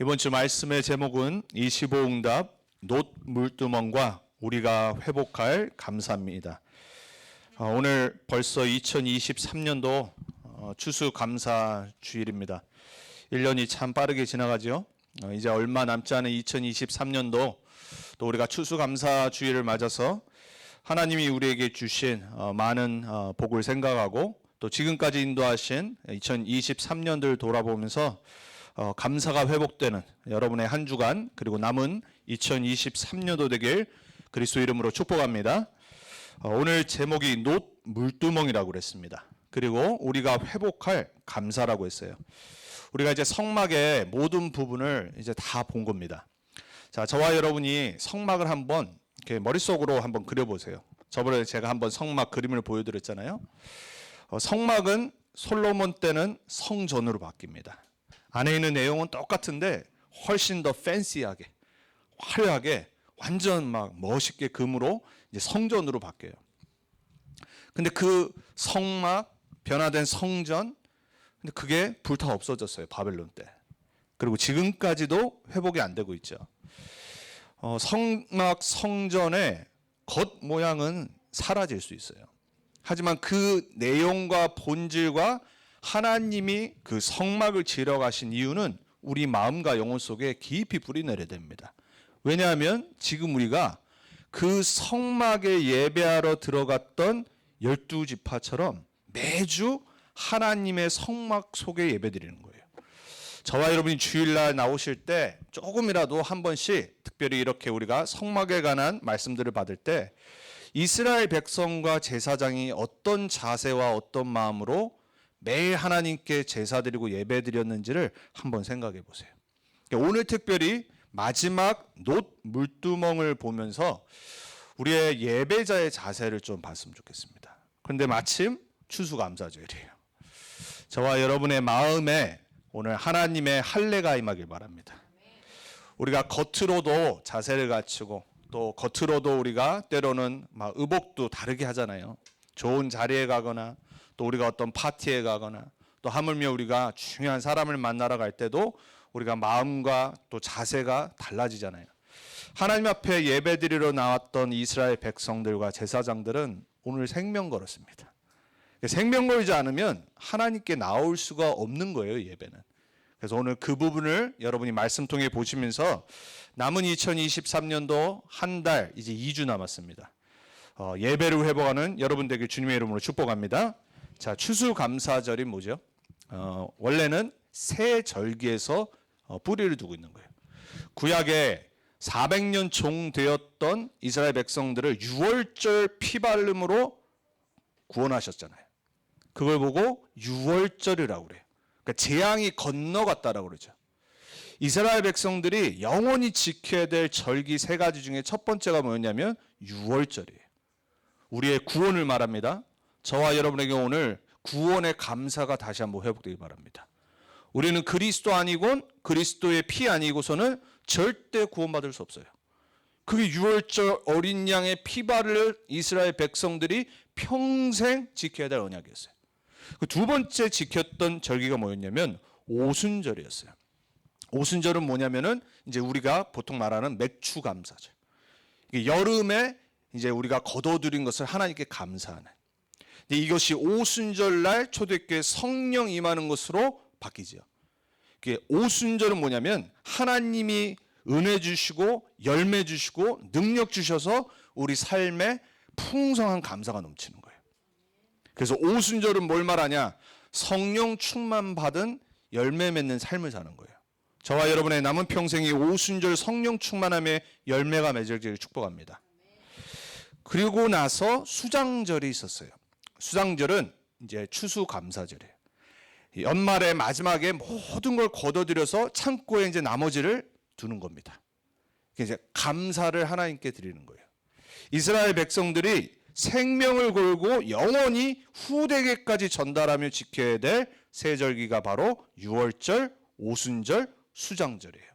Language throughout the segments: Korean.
이번 주 말씀의 제목은 25응답 놋 물두멍과 우리가 회복할 감사입니다. 오늘 벌써 2023년도 추수감사 주일입니다. 1년이 참 빠르게 지나가죠. 이제 얼마 남지 않은 2023년도 또 우리가 추수감사 주일을 맞아서 하나님이 우리에게 주신 많은 복을 생각하고 또 지금까지 인도하신 2023년도를 돌아보면서 감사가 회복되는 여러분의 한 주간 그리고 남은 2023년도 되길 그리스도 이름으로 축복합니다. 오늘 제목이 놋 물두멍이라고 그랬습니다. 그리고 우리가 회복할 감사라고 했어요. 우리가 이제 성막의 모든 부분을 이제 다 본 겁니다. 자, 저와 여러분이 성막을 한번 이렇게 머릿속으로 한번 그려보세요. 저번에 제가 한번 성막 그림을 보여드렸잖아요. 성막은 솔로몬 때는 성전으로 바뀝니다. 안에 있는 내용은 똑같은데 훨씬 더 팬시하게, 화려하게, 완전 막 멋있게 금으로 이제 성전으로 바뀌어요. 근데 그 성막, 변화된 성전, 근데 그게 불타 없어졌어요. 바벨론 때. 그리고 지금까지도 회복이 안 되고 있죠. 성막, 성전의 겉 모양은 사라질 수 있어요. 하지만 그 내용과 본질과 하나님이 그 성막을 지으러 가신 이유는 우리 마음과 영혼 속에 깊이 뿌리내려야 됩니다. 왜냐하면 지금 우리가 그 성막에 예배하러 들어갔던 12지파처럼 매주 하나님의 성막 속에 예배드리는 거예요. 저와 여러분이 주일날 나오실 때 조금이라도 한 번씩 특별히 이렇게 우리가 성막에 관한 말씀들을 받을 때 이스라엘 백성과 제사장이 어떤 자세와 어떤 마음으로 매일 하나님께 제사 드리고 예배 드렸는지를 한번 생각해 보세요. 오늘 특별히 마지막 놋 물두멍을 보면서 우리의 예배자의 자세를 좀 봤으면 좋겠습니다. 그런데 마침 추수감사절이에요. 저와 여러분의 마음에 오늘 하나님의 할례가 임하길 바랍니다. 우리가 겉으로도 자세를 갖추고 또 겉으로도 우리가 때로는 막 의복도 다르게 하잖아요. 좋은 자리에 가거나 또 우리가 어떤 파티에 가거나 또 하물며 우리가 중요한 사람을 만나러 갈 때도 우리가 마음과 또 자세가 달라지잖아요. 하나님 앞에 예배드리러 나왔던 이스라엘 백성들과 제사장들은 오늘 생명 걸었습니다. 생명 걸지 않으면 하나님께 나올 수가 없는 거예요, 예배는. 그래서 오늘 그 부분을 여러분이 말씀 통해 보시면서 남은 2023년도 한 달, 이제 2주 남았습니다. 예배를 회복하는 여러분 되길 주님의 이름으로 축복합니다. 자, 추수감사절이 뭐죠? 원래는 새 절기에서 뿌리를 두고 있는 거예요. 구약에 400년 종되었던 이스라엘 백성들을 유월절 피바름으로 구원하셨잖아요. 그걸 보고 유월절이라고 그래요. 그러니까 재앙이 건너갔다라고 그러죠. 이스라엘 백성들이 영원히 지켜야 될 절기 세 가지 중에 첫 번째가 뭐였냐면 유월절이에요. 우리의 구원을 말합니다. 저와 여러분에게 오늘 구원의 감사가 다시 한번 회복되길 바랍니다. 우리는 그리스도 아니곤 그리스도의 피 아니고서는 절대 구원받을 수 없어요. 그게 유월절 어린 양의 피발을 이스라엘 백성들이 평생 지켜야 될 언약이었어요. 그 두 번째 지켰던 절기가 뭐였냐면 오순절이었어요. 오순절은 뭐냐면은 이제 우리가 보통 말하는 맥추감사절. 여름에 이제 우리가 거둬들인 것을 하나님께 감사하는. 이것이 오순절날 초대교회 성령 임하는 것으로 바뀌죠. 오순절은 뭐냐면 하나님이 은혜 주시고 열매 주시고 능력 주셔서 우리 삶에 풍성한 감사가 넘치는 거예요. 그래서 오순절은 뭘 말하냐? 성령 충만 받은 열매 맺는 삶을 사는 거예요. 저와 여러분의 남은 평생이 오순절 성령 충만함의 열매가 맺어지기를 축복합니다. 그리고 나서 수장절이 있었어요. 수장절은 이제 추수감사절이에요. 연말의 마지막에 모든 걸 거둬들여서 창고에 이제 나머지를 두는 겁니다. 이제 감사를 하나님께 드리는 거예요. 이스라엘 백성들이 생명을 걸고 영원히 후대에게까지 전달하며 지켜야 될 세절기가 바로 유월절, 오순절, 수장절이에요.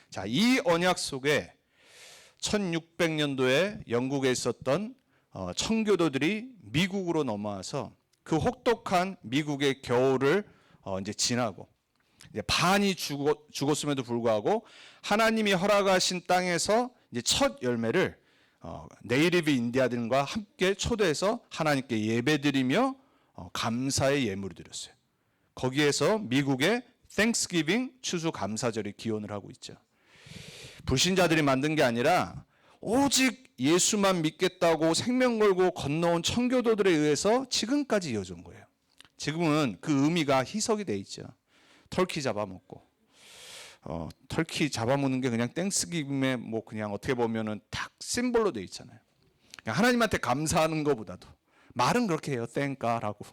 자, 이 언약 속에 1600년도에 영국에 있었던 청교도들이 미국으로 넘어와서 그 혹독한 미국의 겨울을 이제 지나고 이제 반이 죽었음에도 불구하고 하나님이 허락하신 땅에서 이제 첫 열매를 네이티브 인디아들과 함께 초대해서 하나님께 예배드리며 감사의 예물을 드렸어요. 거기에서 미국의 Thanksgiving 추수 감사절이 기원을 하고 있죠. 불신자들이 만든 게 아니라 오직 예수만 믿겠다고 생명 걸고 건너온 청교도들에 의해서 지금까지 이어진 거예요. 지금은 그 의미가 희석이 돼 있죠. 터키 잡아먹고 터키 잡아먹는 게 그냥 땡스기빙의 뭐 그냥 어떻게 보면은 딱 심볼로 돼 있잖아요. 하나님한테 감사하는 것보다도 말은 그렇게 해요. 땡까라고.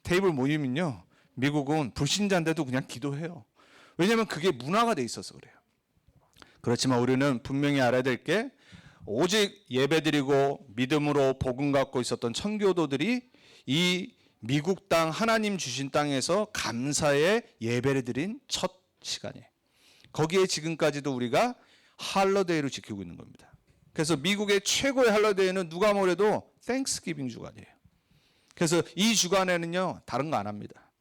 테이블 모임은요, 미국은 불신자인데도 그냥 기도해요. 왜냐하면 그게 문화가 돼 있어서 그래요. 그렇지만 우리는 분명히 알아야 될 게 오직 예배드리고 믿음으로 복음 갖고 있었던 청교도들이 이 미국 땅 하나님 주신 땅에서 감사의 예배를 드린 첫 시간이에요. 거기에 지금까지도 우리가 할러데이로 지키고 있는 겁니다. 그래서 미국의 최고의 할러데이는 누가 뭐래도 땡스기빙 주간이에요. 그래서 이 주간에는요, 다른 거 안 합니다.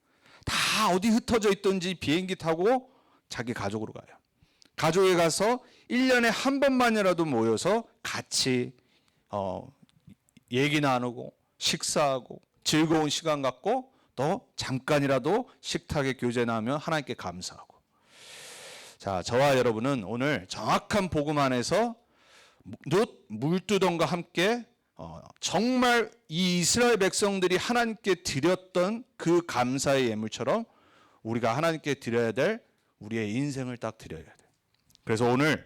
다 어디 흩어져 있든지 비행기 타고 자기 가족으로 가요. 가족에 가서 1년에 한 번만이라도 모여서 같이 얘기 나누고 식사하고 즐거운 시간 갖고 또 잠깐이라도 식탁에 교제나누며 하나님께 감사하고. 자, 저와 여러분은 오늘 정확한 복음 안에서 물두덩과 함께 정말 이 이스라엘 백성들이 하나님께 드렸던 그 감사의 예물처럼 우리가 하나님께 드려야 될 우리의 인생을 딱 드려야 돼요. 그래서 오늘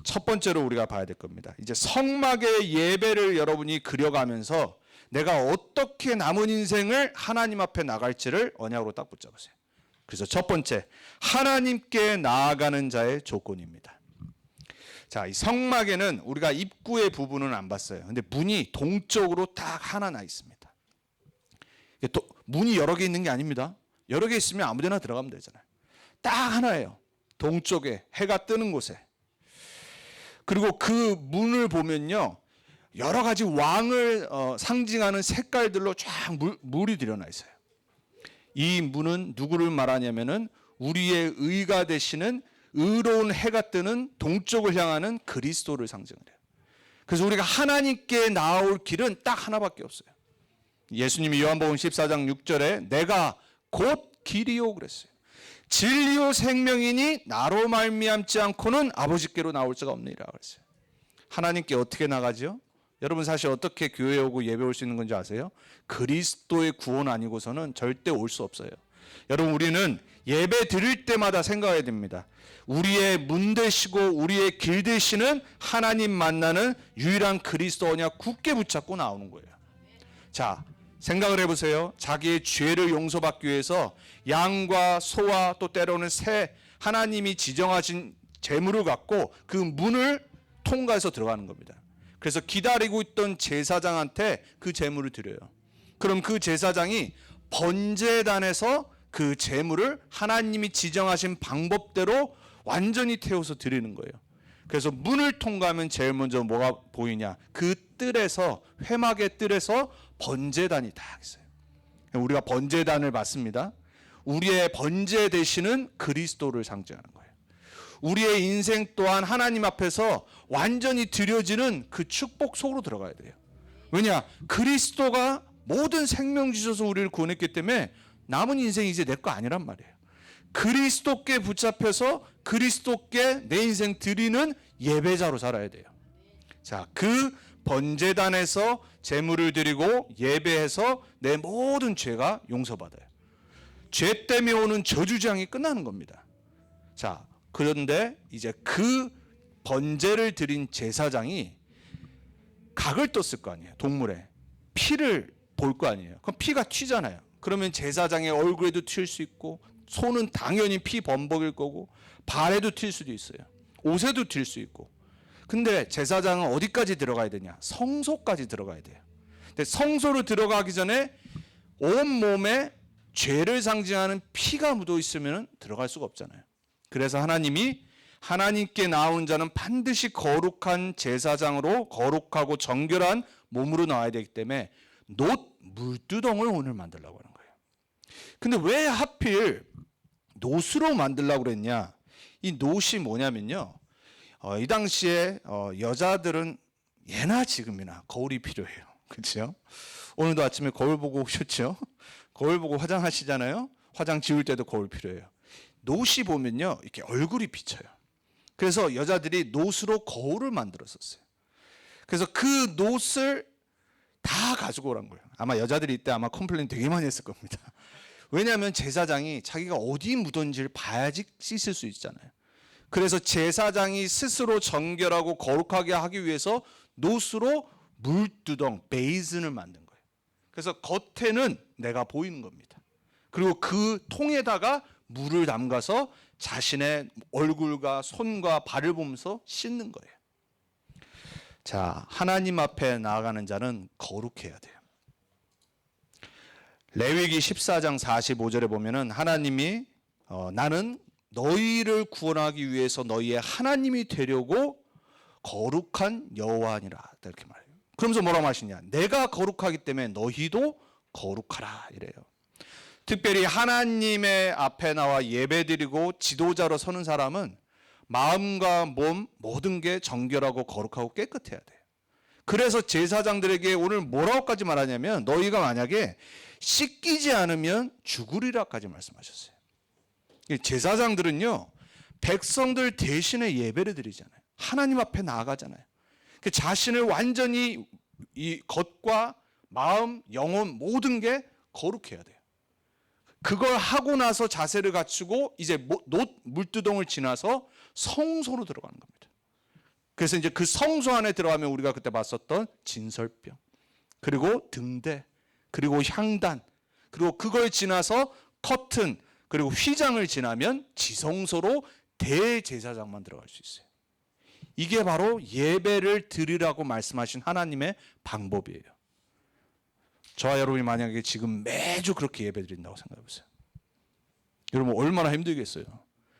첫 번째로 우리가 봐야 될 겁니다. 이제 성막의 예배를 여러분이 그려가면서 내가 어떻게 남은 인생을 하나님 앞에 나갈지를 언약으로 딱 붙잡으세요. 그래서 첫 번째, 하나님께 나아가는 자의 조건입니다. 자, 이 성막에는 우리가 입구의 부분은 안 봤어요. 근데 문이 동쪽으로 딱 하나 나 있습니다. 문이 여러 개 있는 게 아닙니다. 여러 개 있으면 아무 데나 들어가면 되잖아요. 딱 하나예요. 동쪽에 해가 뜨는 곳에. 그리고 그 문을 보면요, 여러 가지 왕을 상징하는 색깔들로 쫙 물이 들여놔 있어요. 이 문은 누구를 말하냐면은 우리의 의가 되시는 의로운 해가 뜨는 동쪽을 향하는 그리스도를 상징을 해요. 그래서 우리가 하나님께 나올 길은 딱 하나밖에 없어요. 예수님이 요한복음 14장 6절에 내가 곧 길이요 그랬어요. 진리요 생명이니 나로 말미암지 않고는 아버지께로 나올 자가 없느니라 그랬어요. 하나님께 어떻게 나가죠? 여러분 사실 어떻게 교회에 오고 예배 올 수 있는 건지 아세요? 그리스도의 구원 아니고서는 절대 올 수 없어요. 여러분 우리는 예배 드릴 때마다 생각해야 됩니다. 우리의 문 되시고 우리의 길 되시는 하나님 만나는 유일한 그리스도 언약 굳게 붙잡고 나오는 거예요. 자, 생각을 해보세요. 자기의 죄를 용서받기 위해서 양과 소와 또 때로는 새 하나님이 지정하신 제물을 갖고 그 문을 통과해서 들어가는 겁니다. 그래서 기다리고 있던 제사장한테 그 제물을 드려요. 그럼 그 제사장이 번제단에서 그 제물을 하나님이 지정하신 방법대로 완전히 태워서 드리는 거예요. 그래서 문을 통과하면 제일 먼저 뭐가 보이냐? 그 뜰에서, 회막의 뜰에서 번제단이 다 있어요. 우리가 번제단을 받습니다. 우리의 번제 되시는 그리스도를 상징하는 거예요. 우리의 인생 또한 하나님 앞에서 완전히 드려지는 그 축복 속으로 들어가야 돼요. 왜냐? 그리스도가 모든 생명 주셔서 우리를 구원했기 때문에 남은 인생이 이제 내 거 아니란 말이에요. 그리스도께 붙잡혀서 그리스도께 내 인생 드리는 예배자로 살아야 돼요. 자, 그 번제단에서 제물을 드리고 예배해서 내 모든 죄가 용서받아요. 죄 때문에 오는 저주장이 끝나는 겁니다. 자, 그런데 이제 그 번제를 드린 제사장이 각을 떴을 거 아니에요. 동물에 피를 볼 거 아니에요. 그럼 피가 튀잖아요. 그러면 제사장의 얼굴에도 튈 수 있고 손은 당연히 피 범벅일 거고 발에도 튈 수도 있어요. 옷에도 튈 수 있고. 근데 제사장은 어디까지 들어가야 되냐? 성소까지 들어가야 돼요. 근데 성소로 들어가기 전에 온 몸에 죄를 상징하는 피가 묻어 있으면 들어갈 수가 없잖아요. 그래서 하나님이 하나님께 나온 자는 반드시 거룩한 제사장으로 거룩하고 정결한 몸으로 나와야 되기 때문에 놋 물두덩을 오늘 만들려고 하는 거예요. 근데 왜 하필 노스로 만들려고 그랬냐? 이 노시 뭐냐면요. 이 당시에 여자들은 예나 지금이나 거울이 필요해요. 그렇죠? 오늘도 아침에 거울 보고 오셨죠? 거울 보고 화장하시잖아요. 화장 지울 때도 거울 필요해요. 노시 보면요, 이렇게 얼굴이 비쳐요. 그래서 여자들이 노스로 거울을 만들었었어요. 그래서 그 노스를 다 가지고 오란 거예요. 아마 여자들이 이때 아마 컴플레인 되게 많이 했을 겁니다. 왜냐하면 제사장이 자기가 어디 묻은지를 봐야지 씻을 수 있잖아요. 그래서 제사장이 스스로 정결하고 거룩하게 하기 위해서 노스로 물두덩, 베이슨을 만든 거예요. 그래서 겉에는 내가 보이는 겁니다. 그리고 그 통에다가 물을 담가서 자신의 얼굴과 손과 발을 보면서 씻는 거예요. 자, 하나님 앞에 나아가는 자는 거룩해야 돼요. 레위기 14장 45절에 보면은 하나님이 나는 너희를 구원하기 위해서 너희의 하나님이 되려고 거룩한 여호와니라 이렇게 말해요. 그러면서 뭐라고 하시냐? 내가 거룩하기 때문에 너희도 거룩하라 이래요. 특별히 하나님의 앞에 나와 예배드리고 지도자로 서는 사람은 마음과 몸 모든 게 정결하고 거룩하고 깨끗해야 돼요. 그래서 제사장들에게 오늘 뭐라고까지 말하냐면 너희가 만약에 씻기지 않으면 죽으리라까지 말씀하셨어요. 제사장들은요, 백성들 대신에 예배를 드리잖아요. 하나님 앞에 나아가잖아요. 자신을 완전히 이 겉과 마음, 영혼 모든 게 거룩해야 돼요. 그걸 하고 나서 자세를 갖추고 이제 물두덩을 지나서 성소로 들어가는 겁니다. 그래서 이제 그 성소 안에 들어가면 우리가 그때 봤었던 진설병, 그리고 등대, 그리고 향단, 그리고 그걸 지나서 커튼, 그리고 휘장을 지나면 지성소로 대제사장만 들어갈 수 있어요. 이게 바로 예배를 드리라고 말씀하신 하나님의 방법이에요. 저와 여러분이 만약에 지금 매주 그렇게 예배 드린다고 생각해 보세요. 여러분 얼마나 힘들겠어요.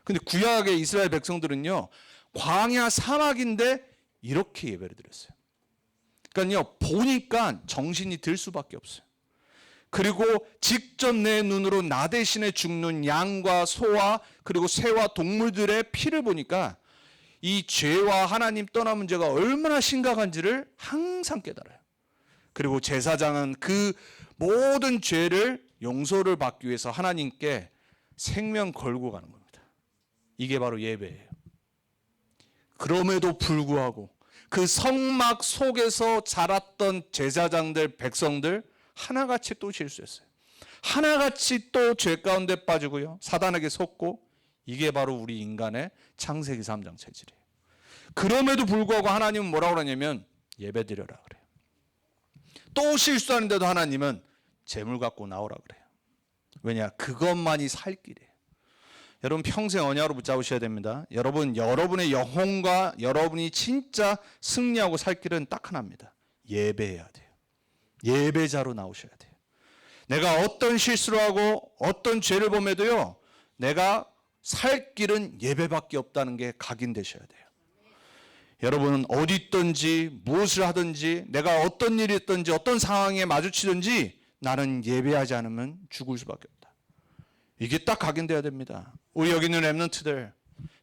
근데 구약의 이스라엘 백성들은요, 광야 사막인데 이렇게 예배를 드렸어요. 그러니까요, 보니까 정신이 들 수밖에 없어요. 그리고 직접 내 눈으로 나 대신에 죽는 양과 소와 그리고 새와 동물들의 피를 보니까 이 죄와 하나님 떠난 문제가 얼마나 심각한지를 항상 깨달아요. 그리고 제사장은 그 모든 죄를 용서를 받기 위해서 하나님께 생명 걸고 가는 겁니다. 이게 바로 예배예요. 그럼에도 불구하고 그 성막 속에서 자랐던 제사장들, 백성들 하나같이 또 실수했어요. 하나같이 또 죄 가운데 빠지고요, 사단에게 속고, 이게 바로 우리 인간의 창세기 3장 체질이에요. 그럼에도 불구하고 하나님은 뭐라고 그러냐면 예배드려라 그래요. 또 실수하는데도 하나님은 재물 갖고 나오라 그래요. 왜냐? 그것만이 살 길이에요. 여러분 평생 언약으로 붙잡으셔야 됩니다. 여러분의 영혼과 여러분이 진짜 승리하고 살 길은 딱 하나입니다. 예배해야 돼요. 예배자로 나오셔야 돼요. 내가 어떤 실수를 하고 어떤 죄를 범해도요, 내가 살 길은 예배밖에 없다는 게 각인되셔야 돼요. 여러분은 어디 있든지 무엇을 하든지 내가 어떤 일이 있든지 어떤 상황에 마주치든지 나는 예배하지 않으면 죽을 수밖에 없다. 이게 딱 각인돼야 됩니다. 우리 여기 있는 렘넌트들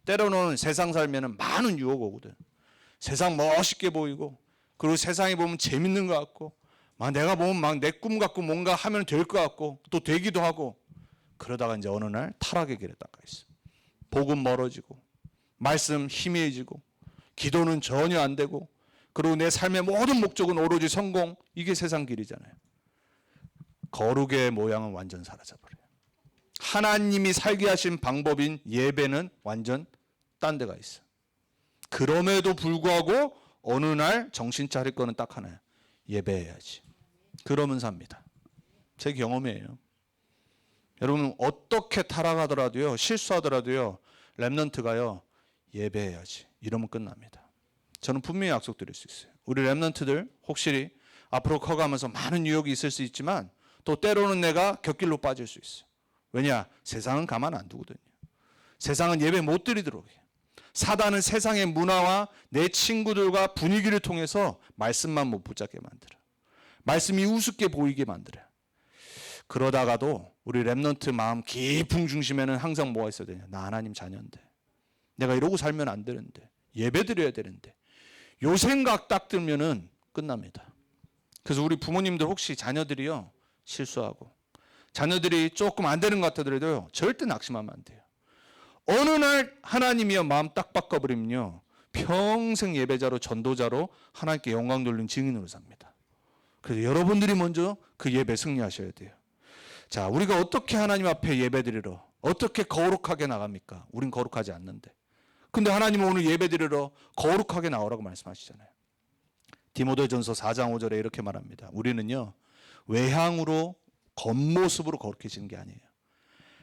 때로는 세상 살면은 많은 유혹 오거든. 세상 멋있게 보이고, 그리고 세상에 보면 재밌는 것 같고, 막 내가 보면 막 내 꿈 같고 뭔가 하면 될 것 같고 또 되기도 하고, 그러다가 이제 어느 날 타락의 길에 딱 가 있어. 복음 멀어지고, 말씀 희미해지고, 기도는 전혀 안 되고, 그리고 내 삶의 모든 목적은 오로지 성공, 이게 세상 길이잖아요. 거룩의 모양은 완전 사라져버려요. 하나님이 살게 하신 방법인 예배는 완전 딴 데가 있어. 그럼에도 불구하고 어느 날 정신 차릴 거는 딱 하나야. 예배해야지. 그러면 삽니다. 제 경험이에요. 여러분 어떻게 타락하더라도요, 실수하더라도요, 렘넌트가요, 예배해야지. 이러면 끝납니다. 저는 분명히 약속드릴 수 있어요. 우리 렘넌트들 혹시 앞으로 커가면서 많은 유혹이 있을 수 있지만 또 때로는 내가 곁길로 빠질 수 있어요. 왜냐? 세상은 가만 안 두거든요. 세상은 예배 못 드리도록 해요. 사단은 세상의 문화와 내 친구들과 분위기를 통해서 말씀만 못 붙잡게 만들어요. 말씀이 우습게 보이게 만들어요. 그러다가도 우리 렘넌트 마음 깊은 중심에는 항상 뭐가 있어야 되냐? 나 하나님 자녀인데, 내가 이러고 살면 안 되는데, 예배 드려야 되는데, 요 생각 딱 들면은 끝납니다. 그래서 우리 부모님들 혹시 자녀들이요 실수하고 자녀들이 조금 안 되는 것 같더라도요 절대 낙심하면 안 돼요. 어느 날 하나님이요 마음 딱 바꿔버리면요 평생 예배자로 전도자로 하나님께 영광 돌리는 증인으로 삽니다. 그래서 여러분들이 먼저 그 예배 승리하셔야 돼요. 자, 우리가 어떻게 하나님 앞에 예배드리러 어떻게 거룩하게 나갑니까? 우린 거룩하지 않는데. 근데 하나님은 오늘 예배드리러 거룩하게 나오라고 말씀하시잖아요. 디모데전서 4장 5절에 이렇게 말합니다. 우리는요 외향으로 겉모습으로 거룩해지는 게 아니에요.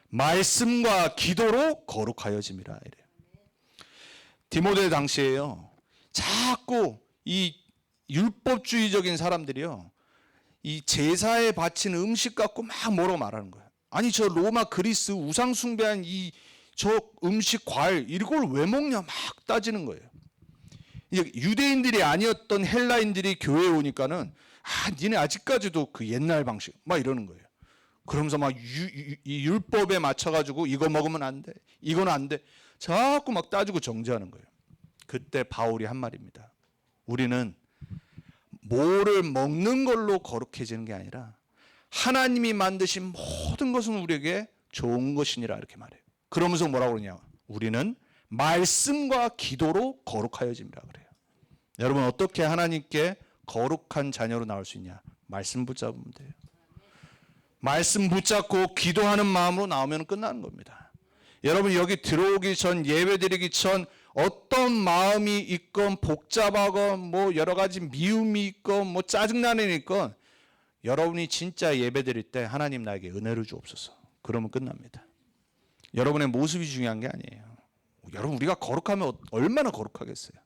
말씀과 기도로 거룩하여짐이라 이래요. 디모데 당시에요 자꾸 이 율법주의적인 사람들이요 이 제사에 바치는 음식 갖고 막 뭐라고 말하는 거예요. 아니 저 로마 그리스 우상 숭배한 저 음식 과일 이걸 왜 먹냐 막 따지는 거예요. 이제 유대인들이 아니었던 헬라인들이 교회에 오니까는 니네 아직까지도 그 옛날 방식 막 이러는 거예요. 그러면서 막 이 율법에 맞춰가지고 이거 먹으면 안 돼, 이건 안 돼, 자꾸 막 따지고 정죄하는 거예요. 그때 바울이 한 말입니다. 우리는 뭐를 먹는 걸로 거룩해지는 게 아니라 하나님이 만드신 모든 것은 우리에게 좋은 것이니라 이렇게 말해요. 그러면서 뭐라고 그러냐? 우리는 말씀과 기도로 거룩하여짐이라 그래요. 여러분 어떻게 하나님께 거룩한 자녀로 나올 수 있냐? 말씀 붙잡으면 돼요. 말씀 붙잡고 기도하는 마음으로 나오면 끝나는 겁니다. 여러분 여기 들어오기 전 예배드리기 전 어떤 마음이 있건 복잡하건 뭐 여러 가지 미움이 있건 뭐 짜증나는 일 있건 여러분이 진짜 예배드릴 때 하나님 나에게 은혜를 주옵소서. 그러면 끝납니다. 여러분의 모습이 중요한 게 아니에요. 여러분 우리가 거룩하면 얼마나 거룩하겠어요.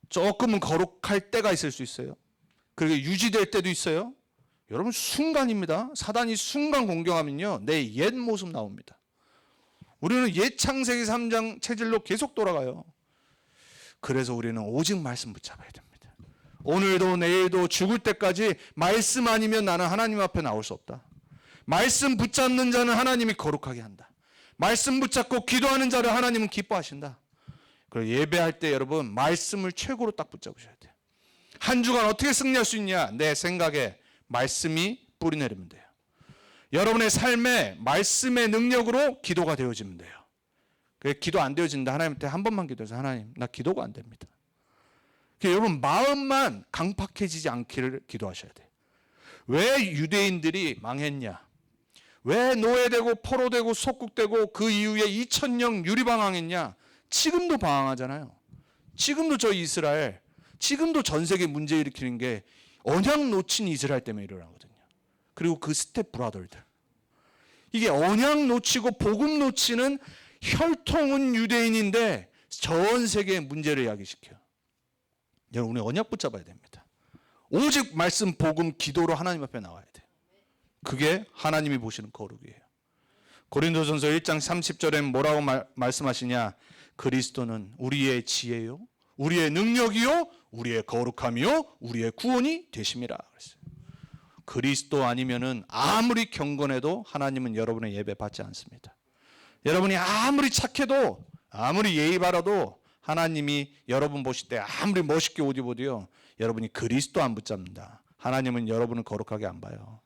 조금은 거룩할 때가 있을 수 있어요. 그게 유지될 때도 있어요. 여러분 순간입니다. 사단이 순간 공격하면요 내 옛 모습 나옵니다. 우리는 옛 창세기 3장 체질로 계속 돌아가요. 그래서 우리는 오직 말씀 붙잡아야 됩니다. 오늘도 내일도 죽을 때까지 말씀 아니면 나는 하나님 앞에 나올 수 없다. 말씀 붙잡는 자는 하나님이 거룩하게 한다. 말씀 붙잡고 기도하는 자를 하나님은 기뻐하신다. 그리고 예배할 때 여러분 말씀을 최고로 딱 붙잡으셔야 돼요. 한 주간 어떻게 승리할 수 있냐? 내 생각에 말씀이 뿌리 내리면 돼요. 여러분의 삶에 말씀의 능력으로 기도가 되어지면 돼요. 기도 안 되어진다. 하나님한테 한 번만 기도해서 하나님 나 기도가 안 됩니다. 여러분 마음만 강팍해지지 않기를 기도하셔야 돼요. 왜 유대인들이 망했냐? 왜 노예되고 포로되고 속국되고 그 이후에 2000년 유리방황했냐? 지금도 방황하잖아요. 지금도 저 이스라엘, 지금도 전 세계 문제 일으키는 게 언약 놓친 이스라엘 때문에 일어나거든요. 그리고 그 스텝 브라더들. 이게 언약 놓치고 복음 놓치는 혈통은 유대인인데 전 세계의 문제를 야기시켜요. 여러분 우리 언약 붙잡아야 됩니다. 오직 말씀, 복음, 기도로 하나님 앞에 나와야 돼요. 그게 하나님이 보시는 거룩이에요. 고린도전서 1장 30절에 뭐라고 말씀하시냐? 그리스도는 우리의 지혜요, 우리의 능력이요, 우리의 거룩함이요, 우리의 구원이 되심이라 그랬어요. 그리스도 아니면은 아무리 경건해도 하나님은 여러분의 예배 받지 않습니다. 여러분이 아무리 착해도 아무리 예의 바라도 하나님이 여러분 보실 때 아무리 멋있게 옷 입어도요 여러분이 그리스도 안 붙잡는다. 하나님은 여러분을 거룩하게 안 봐요.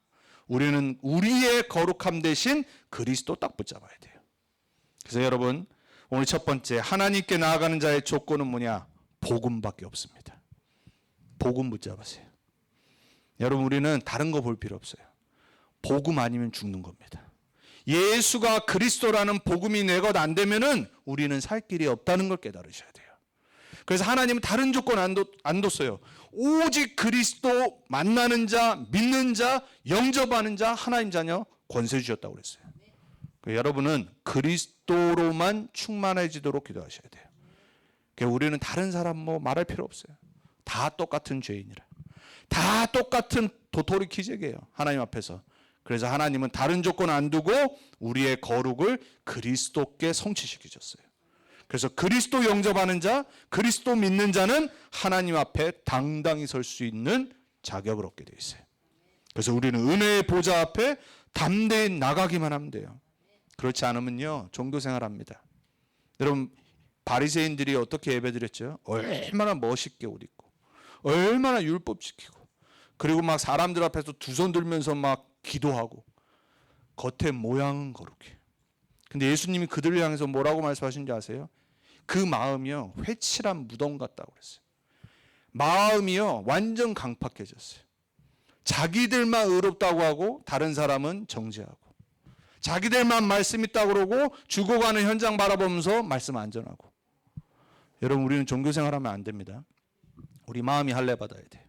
우리는 우리의 거룩함 대신 그리스도 딱 붙잡아야 돼요. 그래서 여러분 오늘 첫 번째 하나님께 나아가는 자의 조건은 뭐냐? 복음밖에 없습니다. 복음 붙잡으세요. 여러분 우리는 다른 거 볼 필요 없어요. 복음 아니면 죽는 겁니다. 예수가 그리스도라는 복음이 내 것 안 되면은 우리는 살 길이 없다는 걸 깨달으셔야 돼요. 그래서 하나님은 다른 조건 안 뒀어요. 오직 그리스도 만나는 자, 믿는 자, 영접하는 자, 하나님 자녀 권세 주셨다고 그랬어요. 여러분은 그리스도로만 충만해지도록 기도하셔야 돼요. 우리는 다른 사람 뭐 말할 필요 없어요. 다 똑같은 죄인이라. 다 똑같은 도토리 키재기예요. 하나님 앞에서. 그래서 하나님은 다른 조건 안 두고 우리의 거룩을 그리스도께 성취시키셨어요. 그래서 그리스도 영접하는 자, 그리스도 믿는 자는 하나님 앞에 당당히 설 수 있는 자격을 얻게 되어 있어요. 그래서 우리는 은혜의 보좌 앞에 담대히 나가기만 하면 돼요. 그렇지 않으면요 종교생활합니다. 여러분 바리새인들이 어떻게 예배드렸죠? 얼마나 멋있게 옷 입고 얼마나 율법 지키고 그리고 막 사람들 앞에서 두 손 들면서 막 기도하고 겉에 모양은 거룩해. 근데 예수님이 그들을 향해서 뭐라고 말씀하신지 아세요? 그 마음이요 회칠한 무덤 같다고 그랬어요. 마음이요 완전 강팍해졌어요. 자기들만 의롭다고 하고 다른 사람은 정죄하고 자기들만 말씀 있다고 그러고 죽어가는 현장 바라보면서 말씀 안 전하고. 여러분 우리는 종교생활하면 안 됩니다. 우리 마음이 할례 받아야 돼요.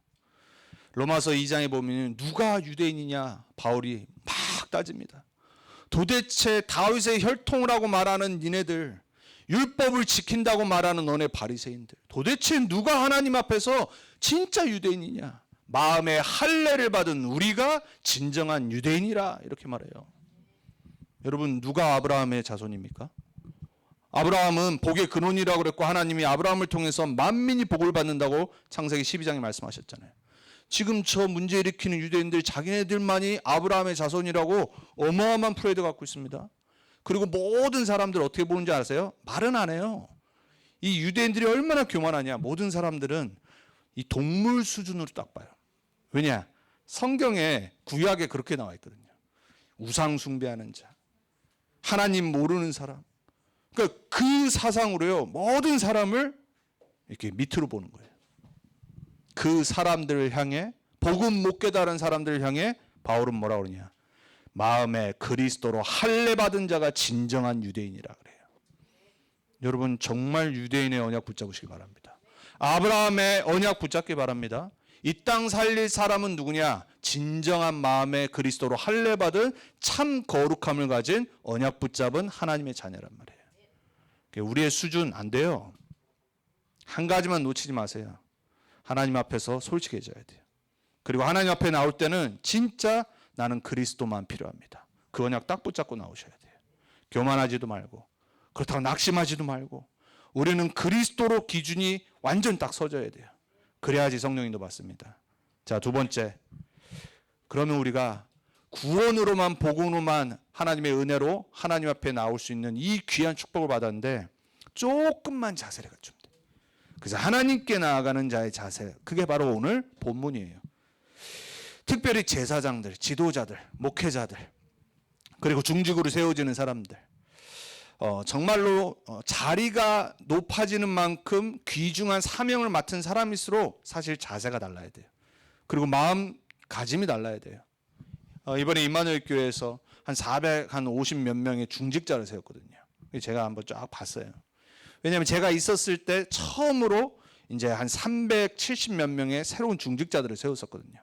로마서 2장에 보면 누가 유대인이냐 바울이 막 따집니다. 도대체 다윗의 혈통을 하고 말하는 니네들, 율법을 지킨다고 말하는 너네 바리새인들, 도대체 누가 하나님 앞에서 진짜 유대인이냐? 마음의 할례를 받은 우리가 진정한 유대인이라 이렇게 말해요. 여러분 누가 아브라함의 자손입니까? 아브라함은 복의 근원이라고 그랬고 하나님이 아브라함을 통해서 만민이 복을 받는다고 창세기 12장에 말씀하셨잖아요. 지금 저 문제 일으키는 유대인들 자기네들만이 아브라함의 자손이라고 어마어마한 프레드 갖고 있습니다. 그리고 모든 사람들 어떻게 보는지 아세요? 말은 안 해요. 이 유대인들이 얼마나 교만하냐. 모든 사람들은 이 동물 수준으로 딱 봐요. 왜냐? 성경에 구약에 그렇게 나와 있거든요. 우상 숭배하는 자, 하나님 모르는 사람. 그러니까 그 사상으로요 모든 사람을 이렇게 밑으로 보는 거예요. 그 사람들을 향해 복음 못 깨달은 사람들을 향해 바울은 뭐라고 그러냐? 마음에 그리스도로 할례 받은 자가 진정한 유대인이라 그래요. 여러분 정말 유대인의 언약 붙잡으시기 바랍니다. 아브라함의 언약 붙잡기 바랍니다. 이 땅 살릴 사람은 누구냐? 진정한 마음에 그리스도로 할례 받은 참 거룩함을 가진 언약 붙잡은 하나님의 자녀란 말이에요. 우리의 수준 안 돼요. 한 가지만 놓치지 마세요. 하나님 앞에서 솔직해져야 돼요. 그리고 하나님 앞에 나올 때는 진짜 나는 그리스도만 필요합니다. 그 언약 딱 붙잡고 나오셔야 돼요. 교만하지도 말고 그렇다고 낙심하지도 말고 우리는 그리스도로 기준이 완전 딱 서져야 돼요. 그래야지 성령님도 받습니다. 자, 두 번째. 그러면 우리가 구원으로만 복음으로만 하나님의 은혜로 하나님 앞에 나올 수 있는 이 귀한 축복을 받았는데 조금만 자세를 갖추면 돼요. 그래서 하나님께 나아가는 자의 자세, 그게 바로 오늘 본문이에요. 특별히 제사장들, 지도자들, 목회자들, 그리고 중직으로 세워지는 사람들, 정말로 자리가 높아지는 만큼 귀중한 사명을 맡은 사람일수록 사실 자세가 달라야 돼요. 그리고 마음가짐이 달라야 돼요. 이번에 임마누엘 교회에서 한 450 몇 명의 중직자를 세웠거든요. 제가 한번 쫙 봤어요. 왜냐하면 제가 있었을 때 처음으로 이제 한 370 몇 명의 새로운 중직자들을 세웠었거든요.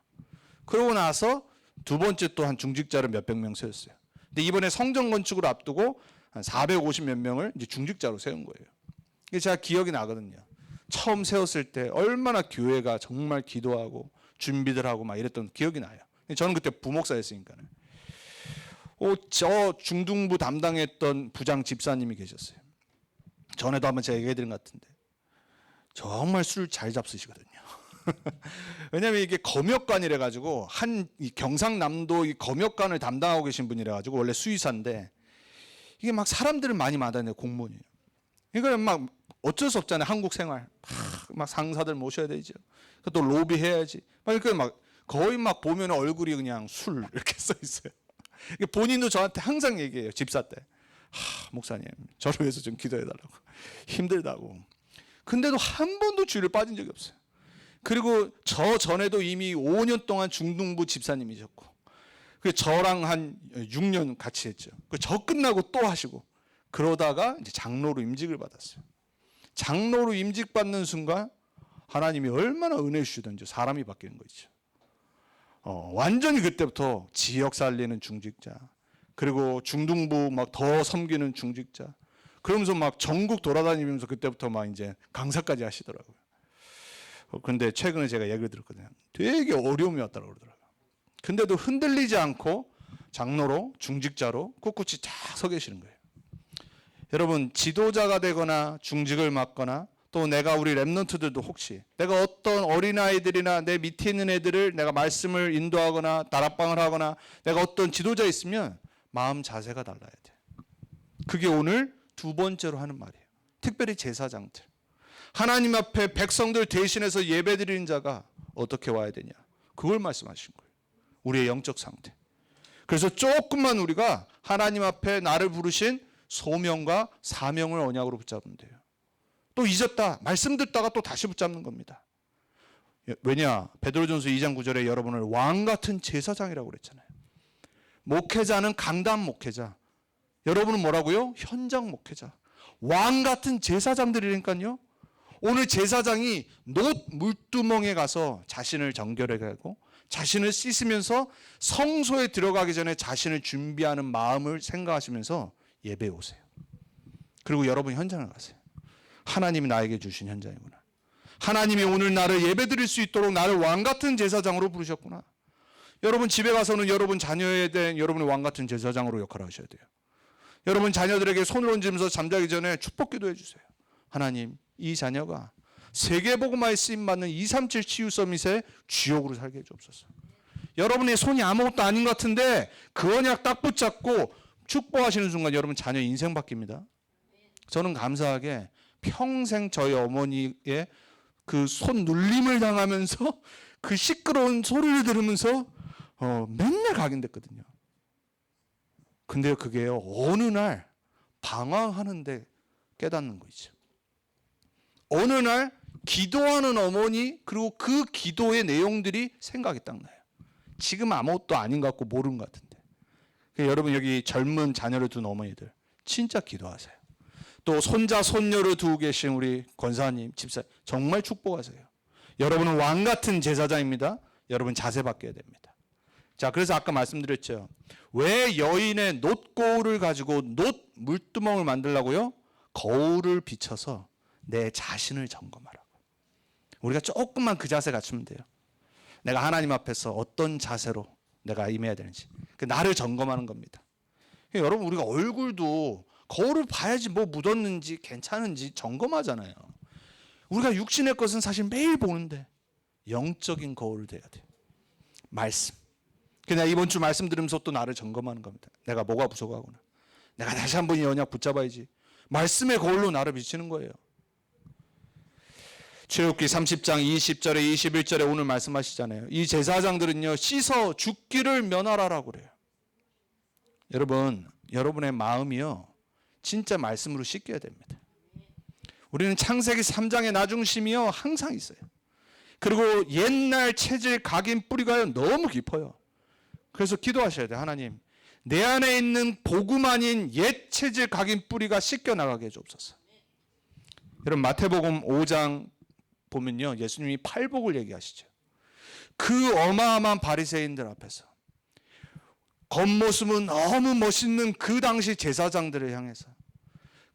그러고 나서 두 번째 또 한 중직자를 몇백 명 세웠어요. 근데 이번에 성전 건축을 앞두고 한 450 몇 명을 이제 중직자로 세운 거예요. 이게 제가 기억이 나거든요. 처음 세웠을 때 얼마나 교회가 정말 기도하고 준비들 하고 막 이랬던 기억이 나요. 저는 그때 부목사였으니까요. 저 중등부 담당했던 부장 집사님이 계셨어요. 전에도 한번 제가 얘기해드린 것 같은데 정말 술 잘 잡수시거든요. 왜냐하면 이게 검역관이래 가지고 이 경상남도 이 검역관을 담당하고 계신 분이래 가지고 원래 수의사인데 이게 막 사람들을 많이 만나는 공무원이에요. 이거는 막 어쩔 수 없잖아요. 한국 생활 막 상사들 모셔야 되죠. 또 로비 해야지. 그러니까 막 거의 막 보면 얼굴이 그냥 술 이렇게 써 있어요. 본인도 저한테 항상 얘기해요. 집사 때. 목사님 저를 위해서 좀 기도해 달라고. 힘들다고. 근데도 한 번도 주일을 빠진 적이 없어요. 그리고 저 전에도 이미 5년 동안 중등부 집사님이셨고 저랑 한 6년 같이 했죠. 저 끝나고 또 하시고 그러다가 이제 장로로 임직을 받았어요. 장로로 임직 받는 순간 하나님이 얼마나 은혜 주시던지 사람이 바뀌는 거죠. 완전히 그때부터 지역 살리는 중직자, 그리고 중등부 막 더 섬기는 중직자, 그러면서 막 전국 돌아다니면서 그때부터 막 이제 강사까지 하시더라고요. 근데 최근에 제가 얘기를 들었거든요. 되게 어려움이 왔다고 그러더라고요. 근데도 흔들리지 않고 장로로 중직자로 꿋꿋이 쫙 서 계시는 거예요. 여러분 지도자가 되거나 중직을 맡거나 또 또 내가 우리 랩런트들도 혹시 내가 어떤 어린아이들이나 내 밑에 있는 애들을 내가 말씀을 인도하거나 다락방을 하거나 내가 어떤 지도자 있으면 마음 자세가 달라야 돼. 그게 오늘 두 번째로 하는 말이에요. 특별히 제사장들. 하나님 앞에 백성들 대신해서 예배드리는 자가 어떻게 와야 되냐. 그걸 말씀하신 거예요. 우리의 영적 상태. 그래서 조금만 우리가 하나님 앞에 나를 부르신 소명과 사명을 언약으로 붙잡으면 돼요. 또 잊었다. 말씀 듣다가 또 다시 붙잡는 겁니다. 왜냐? 베드로전서 2장 9절에 여러분을 왕 같은 제사장이라고 그랬잖아요. 목회자는 강단 목회자. 여러분은 뭐라고요? 현장 목회자. 왕 같은 제사장들이니까요. 오늘 제사장이 놋 물두멍에 가서 자신을 정결하게 하고 자신을 씻으면서 성소에 들어가기 전에 자신을 준비하는 마음을 생각하시면서 예배에 오세요. 그리고 여러분 현장을 가세요. 하나님이 나에게 주신 현장이구나. 하나님이 오늘 나를 예배드릴 수 있도록 나를 왕같은 제사장으로 부르셨구나. 여러분 집에 가서는 여러분 자녀에 대한 여러분의 왕같은 제사장으로 역할을 하셔야 돼요. 여러분 자녀들에게 손을 얹으면서 잠자기 전에 축복 기도해 주세요. 하나님, 이 자녀가 세계복음화에 쓰임받는 237 치유 서밋의 주역으로 살게 해주옵소서. 여러분의 손이 아무것도 아닌 것 같은데 그 언약 딱 붙잡고 축복하시는 순간 여러분 자녀 인생 바뀝니다. 저는 감사하게 평생 저희 어머니의 그 손 눌림을 당하면서 그 시끄러운 소리를 들으면서 맨날 각인됐거든요. 근데 그게 어느 날 방황하는데 깨닫는 거 있죠. 어느 날 기도하는 어머니 그리고 그 기도의 내용들이 생각이 딱 나요. 지금 아무것도 아닌 것 같고 모르는 것 같은데. 여러분 여기 젊은 자녀를 둔 어머니들 진짜 기도하세요. 또 손자 손녀를 두고 계신 우리 권사님 집사 정말 축복하세요. 여러분은 왕 같은 제사장입니다. 여러분 자세 바뀌어야 됩니다. 자, 그래서 아까 말씀드렸죠. 왜 여인의 놋 거울을 가지고 놋 물두멍을 만들라고요? 거울을 비춰서 내 자신을 점검하라고. 우리가 조금만 그 자세 갖추면 돼요. 내가 하나님 앞에서 어떤 자세로 내가 임해야 되는지. 나를 점검하는 겁니다. 여러분 우리가 얼굴도 거울을 봐야지 뭐 묻었는지 괜찮은지 점검하잖아요. 우리가 육신의 것은 사실 매일 보는데 영적인 거울을 대야 돼요. 말씀. 내가 이번 주 말씀 들으면서 또 나를 점검하는 겁니다. 내가 뭐가 부족하구나. 내가 다시 한번 이 언약 붙잡아야지. 말씀의 거울로 나를 비치는 거예요. 출애굽기 30장 20절에 21절에 오늘 말씀하시잖아요. 이 제사장들은요 씻어 죽기를 면하라라고 그래요. 여러분, 여러분의 마음이요 진짜 말씀으로 씻겨야 됩니다. 우리는 창세기 3장의 나중심이요 항상 있어요. 그리고 옛날 체질 각인 뿌리가요 너무 깊어요. 그래서 기도하셔야 돼요. 하나님, 내 안에 있는 복음 아닌 옛 체질 각인 뿌리가 씻겨 나가게 해주옵소서. 여러분 마태복음 5장 보면요 예수님이 팔복을 얘기하시죠. 그 어마어마한 바리새인들 앞에서 겉모습은 너무 멋있는 그 당시 제사장들을 향해서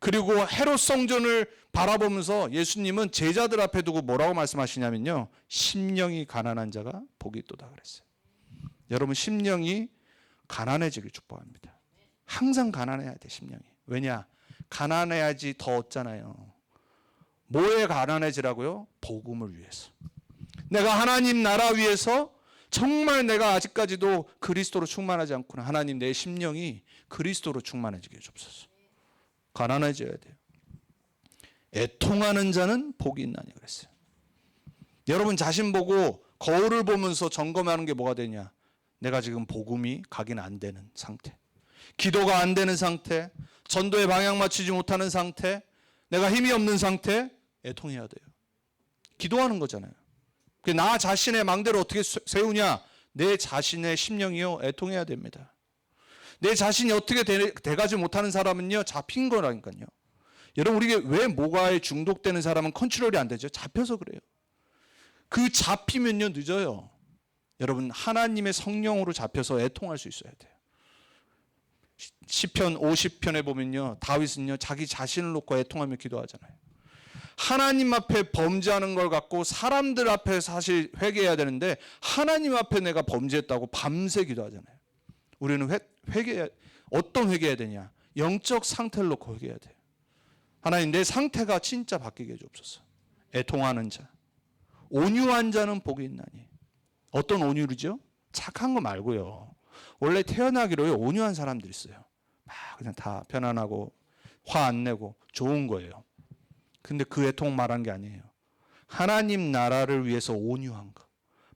그리고 헤롯 성전을 바라보면서 예수님은 제자들 앞에 두고 뭐라고 말씀하시냐면요 심령이 가난한 자가 복이 있도다 그랬어요. 여러분 심령이 가난해지길 축복합니다. 항상 가난해야 돼 심령이. 왜냐? 가난해야지 더 얻잖아요. 뭐에 가난해지라고요? 복음을 위해서. 내가 하나님 나라 위해서 정말 내가 아직까지도 그리스도로 충만하지 않구나. 하나님 내 심령이 그리스도로 충만해지게 해주옵소서. 가난해져야 돼요. 애통하는 자는 복이 있나니 그랬어요. 여러분 자신 보고 거울을 보면서 점검하는 게 뭐가 되냐? 내가 지금 복음이 각인 안 되는 상태, 기도가 안 되는 상태, 전도에 방향 맞추지 못하는 상태, 내가 힘이 없는 상태, 애통해야 돼요. 기도하는 거잖아요. 나 자신의 망대를 어떻게 세우냐? 내 자신의 심령이요 애통해야 됩니다. 내 자신이 어떻게 돼가지 못하는 사람은요 잡힌 거라니까요. 여러분 우리가 왜 모가에 중독되는 사람은 컨트롤이 안 되죠? 잡혀서 그래요. 그 잡히면요 늦어요. 여러분 하나님의 성령으로 잡혀서 애통할 수 있어야 돼요. 시편 50편에 보면요 다윗은요 자기 자신을 놓고 애통하며 기도하잖아요. 하나님 앞에 범죄하는 걸 갖고 사람들 앞에 사실 회개해야 되는데 하나님 앞에 내가 범죄했다고 밤새 기도하잖아요. 우리는 어떤 회개해야 되냐? 영적 상태를 놓고 회개해야 돼요. 하나님 내 상태가 진짜 바뀌게 해주옵소서. 애통하는 자, 온유한 자는 복이 있나니. 어떤 온유르죠? 착한 거 말고요. 원래 태어나기로요 온유한 사람들이 있어요. 막 그냥 다 편안하고 화 안 내고 좋은 거예요. 근데 그 애통 말한 게 아니에요. 하나님 나라를 위해서 온유한 거,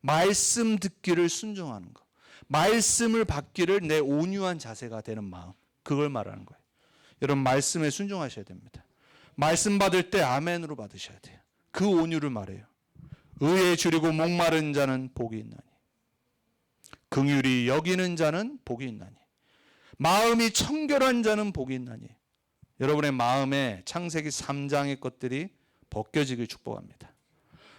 말씀 듣기를 순종하는 거, 말씀을 받기를 내 온유한 자세가 되는 마음, 그걸 말하는 거예요. 여러분 말씀에 순종하셔야 됩니다. 말씀 받을 때 아멘으로 받으셔야 돼요. 그 온유를 말해요. 의에 줄이고 목마른 자는 복이 있나니, 긍휼히 여기는 자는 복이 있나니, 마음이 청결한 자는 복이 있나니. 여러분의 마음에 창세기 3장의 것들이 벗겨지길 축복합니다.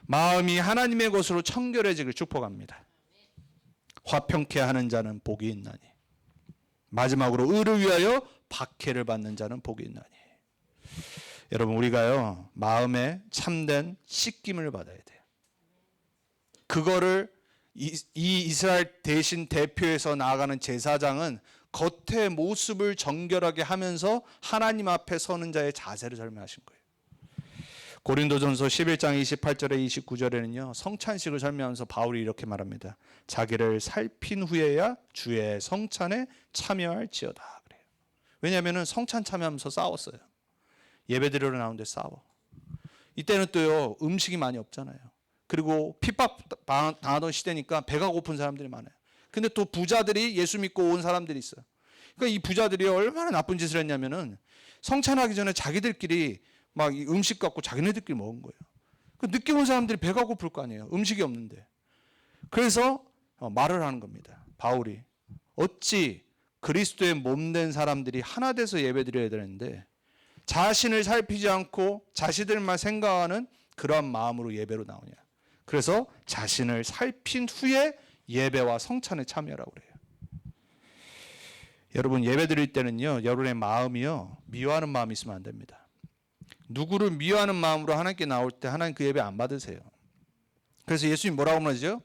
마음이 하나님의 것으로 청결해지길 축복합니다. 화평케 하는 자는 복이 있나니, 마지막으로 의를 위하여 박해를 받는 자는 복이 있나니. 여러분 우리가요 마음에 참된 씻김을 받아야 돼요. 그거를 이 이스라엘 대신 대표해서 나아가는 제사장은 겉의 모습을 정결하게 하면서 하나님 앞에 서는 자의 자세를 설명하신 거예요. 고린도전서 11장 28절에 29절에는요 성찬식을 설명하면서 바울이 이렇게 말합니다. 자기를 살핀 후에야 주의 성찬에 참여할지어다 그래요. 왜냐하면 성찬 참여하면서 싸웠어요. 예배드리러 나오는데 싸워. 이때는 또요 음식이 많이 없잖아요. 그리고 핍박 당하던 시대니까 배가 고픈 사람들이 많아요. 근데 또 부자들이 예수 믿고 온 사람들이 있어요. 그러니까 이 부자들이 얼마나 나쁜 짓을 했냐면은 성찬하기 전에 자기들끼리 막 음식 갖고 자기네들끼리 먹은 거예요. 늦게 온 사람들이 배가 고플 거 아니에요. 음식이 없는데. 그래서 말을 하는 겁니다. 바울이 어찌 그리스도의 몸된 사람들이 하나 돼서 예배드려야 되는데 자신을 살피지 않고 자신들만 생각하는 그런 마음으로 예배로 나오냐. 그래서 자신을 살핀 후에 예배와 성찬에 참여하라고 그래요. 여러분 예배 드릴 때는요 여러분의 마음이요 미워하는 마음이 있으면 안 됩니다. 누구를 미워하는 마음으로 하나님께 나올 때 하나님 그 예배 안 받으세요. 그래서 예수님 뭐라고 말하죠?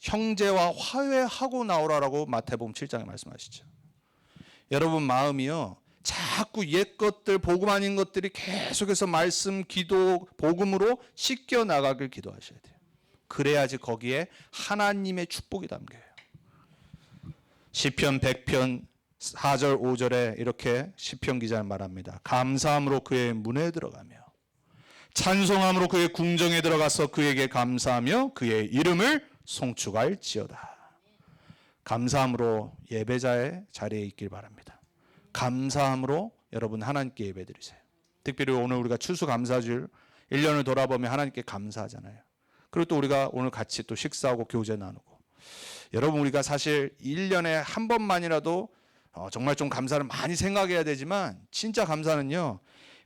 형제와 화해하고 나오라라고 마태복음 7장에 말씀하시죠. 여러분 마음이요 자꾸 옛 것들 복음 아닌 것들이 계속해서 말씀 기도 복음으로 씻겨 나가길 기도하셔야 돼요. 그래야지 거기에 하나님의 축복이 담겨요. 시편 100편 4절 5절에 이렇게 시편 기자는 말합니다. 감사함으로 그의 문에 들어가며 찬송함으로 그의 궁정에 들어가서 그에게 감사하며 그의 이름을 송축할지어다. 감사함으로 예배자의 자리에 있길 바랍니다. 감사함으로 여러분 하나님께 예배드리세요. 특별히 오늘 우리가 추수감사주일 1년을 돌아보며 하나님께 감사하잖아요. 그리고 또 우리가 오늘 같이 또 식사하고 교제 나누고, 여러분 우리가 사실 1년에 한 번만이라도 정말 좀 감사를 많이 생각해야 되지만 진짜 감사는요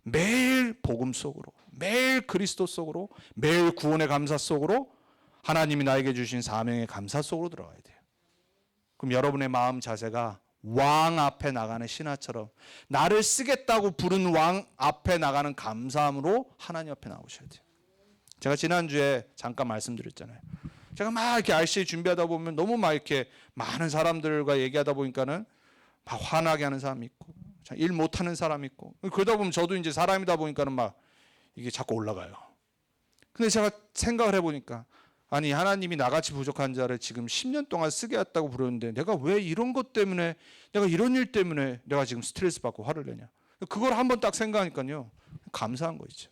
매일 복음 속으로, 매일 그리스도 속으로, 매일 구원의 감사 속으로, 하나님이 나에게 주신 사명의 감사 속으로 들어가야 돼요. 그럼 여러분의 마음 자세가 왕 앞에 나가는 신하처럼 나를 쓰겠다고 부른 왕 앞에 나가는 감사함으로 하나님 앞에 나오셔야 돼요. 제가 지난주에 잠깐 말씀드렸잖아요. 제가 막 이렇게 RCA 준비하다 보면 너무 막 이렇게 많은 사람들과 얘기하다 보니까는 막 화나게 하는 사람이 있고 일 못하는 사람이 있고, 그러다 보면 저도 이제 사람이다 보니까는 막 이게 자꾸 올라가요. 근데 제가 생각을 해보니까 아니 하나님이 나같이 부족한 자를 지금 10년 동안 쓰게 했다고 부르는데 내가 왜 이런 것 때문에, 내가 이런 일 때문에 내가 지금 스트레스 받고 화를 내냐. 그걸 한번 딱 생각하니까요 감사한 거 있죠.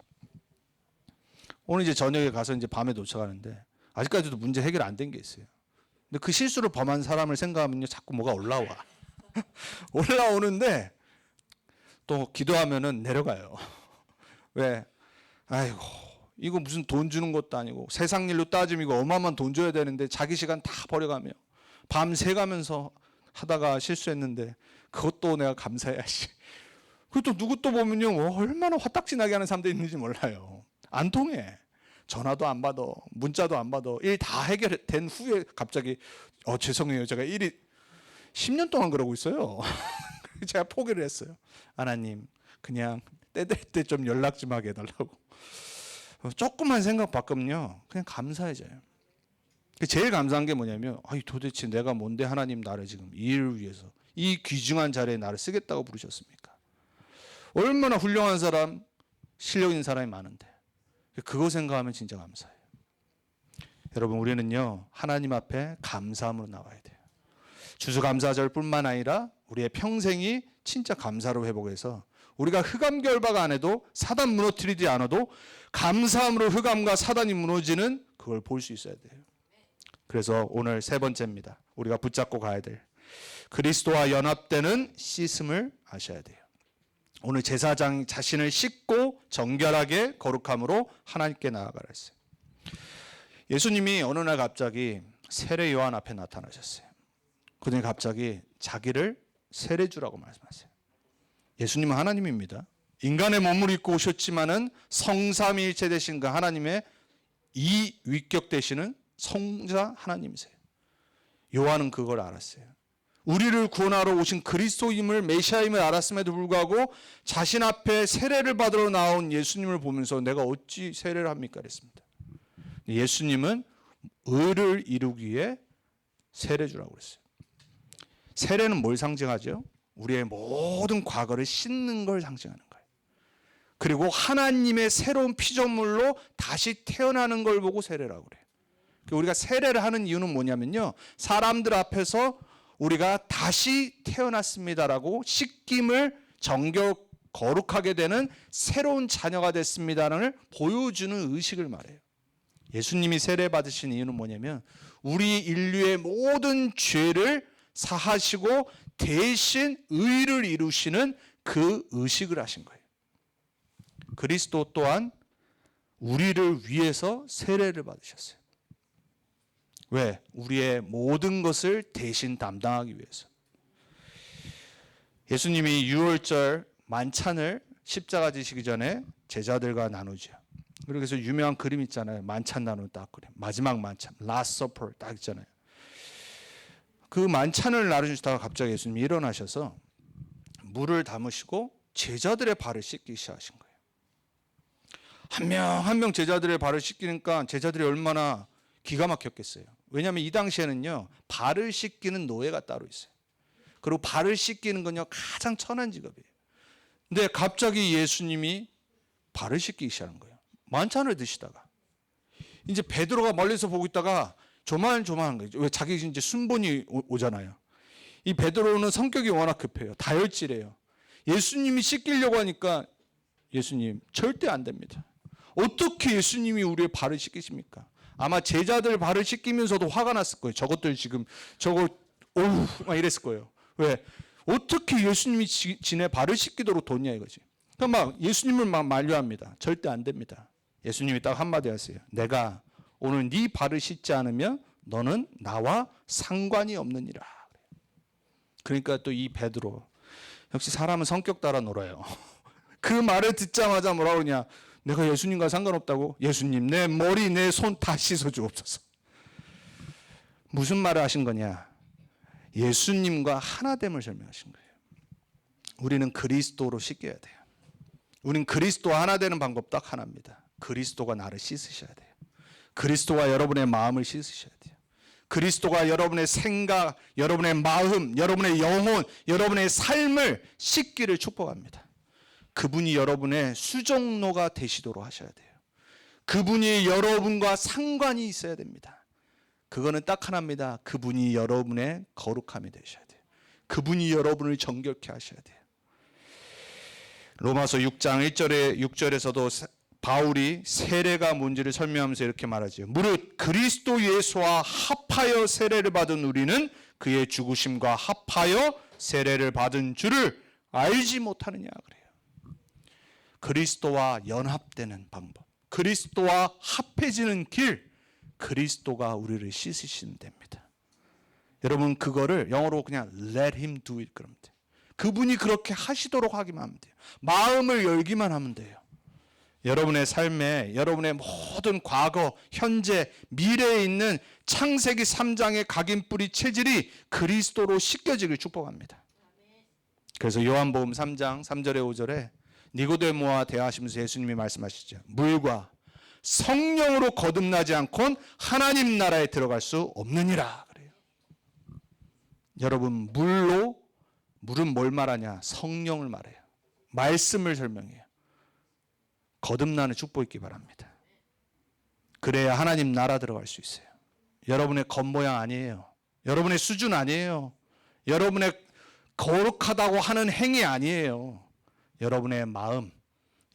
오늘 이제 저녁에 가서 이제 밤에 도착하는데 아직까지도 문제 해결 안 된 게 있어요. 근데 그 실수를 범한 사람을 생각하면요 자꾸 뭐가 올라와. 올라오는데 또 기도하면은 내려가요. 왜? 아이고 이거 무슨 돈 주는 것도 아니고 세상 일로 따지면 이거 어마어마한 돈 줘야 되는데 자기 시간 다 버려가며 밤 새가면서 하다가 실수했는데 그것도 내가 감사해야지. 그리고 또 누구 또 보면요 얼마나 화딱지 나게 하는 사람들이 있는지 몰라요. 안 통해. 전화도 안 받아, 문자도 안 받아. 일 다 해결된 후에 갑자기 죄송해요 제가 일이 10년 동안 그러고 있어요. 제가 포기를 했어요. 하나님 그냥 때 될 때 좀 연락 좀 하게 해달라고. 조금만 생각 바꾸면요 그냥 감사해져요. 제일 감사한 게 뭐냐면 도대체 내가 뭔데 하나님 나를 지금 이 일을 위해서 이 귀중한 자리에 나를 쓰겠다고 부르셨습니까? 얼마나 훌륭한 사람, 실력 있는 사람이 많은데. 그거 생각하면 진짜 감사해요. 여러분, 우리는요 하나님 앞에 감사함으로 나와야 돼요. 추수감사절뿐만 아니라 우리의 평생이 진짜 감사로 회복해서 우리가 흑암 결박 안 해도, 사단 무너뜨리지 않아도 감사함으로 흑암과 사단이 무너지는 그걸 볼 수 있어야 돼요. 그래서 오늘 세 번째입니다. 우리가 붙잡고 가야 될 그리스도와 연합되는 씻음을 아셔야 돼요. 오늘 제사장 자신을 씻고 정결하게 거룩함으로 하나님께 나아가라 했어요. 예수님이 어느 날 갑자기 세례 요한 앞에 나타나셨어요. 그러더니 갑자기 자기를 세례주라고 말씀하세요. 예수님은 하나님입니다. 인간의 몸을 입고 오셨지만은 성삼위일체 되신 그 하나님의 이 위격 되시는 성자 하나님이세요. 요한은 그걸 알았어요. 우리를 구원하러 오신 그리스도임을, 메시아임을 알았음에도 불구하고 자신 앞에 세례를 받으러 나온 예수님을 보면서 내가 어찌 세례를 합니까? 그랬습니다. 예수님은 의를 이루기 위해 세례주라고 그랬어요. 세례는 뭘 상징하죠? 우리의 모든 과거를 씻는 걸 상징하는 거예요. 그리고 하나님의 새로운 피조물로 다시 태어나는 걸 보고 세례라고 그래요. 우리가 세례를 하는 이유는 뭐냐면요, 사람들 앞에서 우리가 다시 태어났습니다라고 씻김을 정결 거룩하게 되는 새로운 자녀가 됐습니다를 보여주는 의식을 말해요. 예수님이 세례 받으신 이유는 뭐냐면 우리 인류의 모든 죄를 사하시고 대신 의를 이루시는 그 의식을 하신 거예요. 그리스도 또한 우리를 위해서 세례를 받으셨어요. 왜? 우리의 모든 것을 대신 담당하기 위해서. 예수님이 유월절 만찬을 십자가 지시기 전에 제자들과 나누죠. 그래서 유명한 그림 있잖아요. 만찬 나누는 딱 그림. 마지막 만찬, Last Supper 딱 있잖아요. 그 만찬을 나누시다가 갑자기 예수님이 일어나셔서 물을 담으시고 제자들의 발을 씻기 시작하신 거예요. 한 명 한 명 제자들의 발을 씻기니까 제자들이 얼마나 기가 막혔겠어요. 왜냐하면 이 당시에는요 발을 씻기는 노예가 따로 있어요. 그리고 발을 씻기는 건요 가장 천한 직업이에요. 근데 갑자기 예수님이 발을 씻기 시작한 거예요. 만찬을 드시다가 이제 베드로가 멀리서 보고 있다가 조만조만한 거죠. 왜? 자기 이제 순본이 오잖아요. 이 베드로는 성격이 워낙 급해요. 다혈질이에요. 예수님이 씻기려고 하니까 예수님 절대 안 됩니다. 어떻게 예수님이 우리의 발을 씻기십니까? 아마 제자들 발을 씻기면서도 화가 났을 거예요. 저것들 지금 저거 오우 막 이랬을 거예요. 왜? 어떻게 예수님이 지네 발을 씻기도록 뒀냐 이거지. 그러니까 막 예수님을 막 만류합니다. 절대 안 됩니다. 예수님이 딱 한마디 하세요. 내가 오늘 네 발을 씻지 않으면 너는 나와 상관이 없느니라. 그러니까 또 이 베드로 역시 사람은 성격 따라 놀아요. 그 말을 듣자마자 뭐라 그러냐? 내가 예수님과 상관없다고? 예수님 내 머리 내 손 다 씻어 주옵소서. 무슨 말을 하신 거냐? 예수님과 하나됨을 설명하신 거예요. 우리는 그리스도로 씻겨야 돼요. 우리는 그리스도와 하나 되는 방법 딱 하나입니다. 그리스도가 나를 씻으셔야 돼요. 그리스도가 여러분의 마음을 씻으셔야 돼요. 그리스도가 여러분의 생각, 여러분의 마음, 여러분의 영혼, 여러분의 삶을 씻기를 축복합니다. 그분이 여러분의 수종로가 되시도록 하셔야 돼요. 그분이 여러분과 상관이 있어야 됩니다. 그거는 딱 하나입니다. 그분이 여러분의 거룩함이 되셔야 돼요. 그분이 여러분을 정결케 하셔야 돼요. 로마서 6장 6절에서도 바울이 세례가 뭔지를 설명하면서 이렇게 말하죠. 무릇 그리스도 예수와 합하여 세례를 받은 우리는 그의 죽으심과 합하여 세례를 받은 줄을 알지 못하느냐 그래요. 그리스도와 연합되는 방법, 그리스도와 합해지는 길, 그리스도가 우리를 씻으시면 됩니다. 여러분 그거를 영어로 그냥 let him do it 그러면 돼요. 그분이 그렇게 하시도록 하기만 하면 돼요. 마음을 열기만 하면 돼요. 여러분의 삶에 여러분의 모든 과거, 현재, 미래에 있는 창세기 3장의 각인뿌리 체질이 그리스도로 씻겨지길 축복합니다. 그래서 요한복음 3장 3절에 5절에 니고데모와 대화하시면서 예수님이 말씀하시죠. 물과 성령으로 거듭나지 않고는 하나님 나라에 들어갈 수 없느니라 그래요. 여러분 물은 뭘 말하냐? 성령을 말해요. 말씀을 설명해요. 거듭나는 축복 있기 바랍니다. 그래야 하나님 나라 들어갈 수 있어요. 여러분의 겉모양 아니에요. 여러분의 수준 아니에요. 여러분의 거룩하다고 하는 행위 아니에요. 여러분의 마음,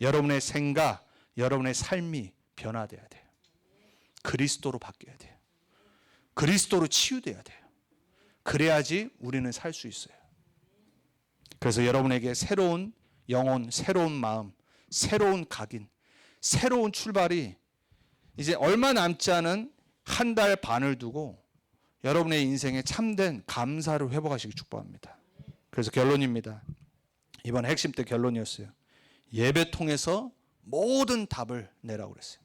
여러분의 생각, 여러분의 삶이 변화돼야 돼요. 그리스도로 바뀌어야 돼요. 그리스도로 치유돼야 돼요. 그래야지 우리는 살 수 있어요. 그래서 여러분에게 새로운 영혼, 새로운 마음, 새로운 각인, 새로운 출발이 이제 얼마 남지 않은 한 달 반을 두고 여러분의 인생에 참된 감사를 회복하시기 축복합니다. 그래서 결론입니다. 이번 핵심 때 결론이었어요. 예배 통해서 모든 답을 내라고 그랬어요.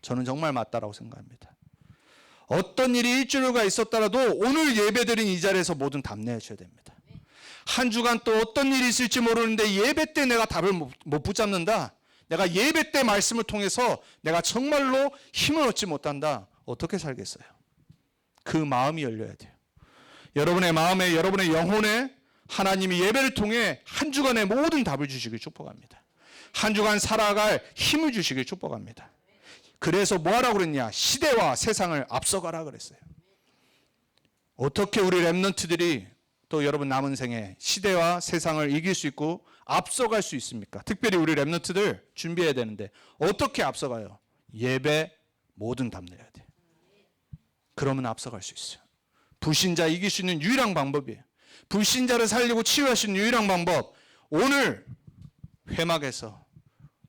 저는 정말 맞다라고 생각합니다. 어떤 일이 일주일가 있었더라도 오늘 예배드린 이 자리에서 모든 답 내셔야 됩니다. 한 주간 또 어떤 일이 있을지 모르는데 예배 때 내가 답을 못 붙잡는다. 내가 예배 때 말씀을 통해서 내가 정말로 힘을 얻지 못한다. 어떻게 살겠어요? 그 마음이 열려야 돼요. 여러분의 마음에, 여러분의 영혼에 하나님이 예배를 통해 한 주간의 모든 답을 주시길 축복합니다. 한 주간 살아갈 힘을 주시길 축복합니다. 그래서 뭐 하라고 그랬냐? 시대와 세상을 앞서가라 그랬어요. 어떻게 우리 렘넌트들이 또 여러분 남은 생에 시대와 세상을 이길 수 있고 앞서갈 수 있습니까? 특별히 우리 렘넌트들 준비해야 되는데 어떻게 앞서가요? 예배 모든 답 내야 돼요. 그러면 앞서갈 수 있어요. 불신자 이길 수 있는 유일한 방법이에요. 불신자를 살리고 치유할 수 있는 유일한 방법. 오늘 회막에서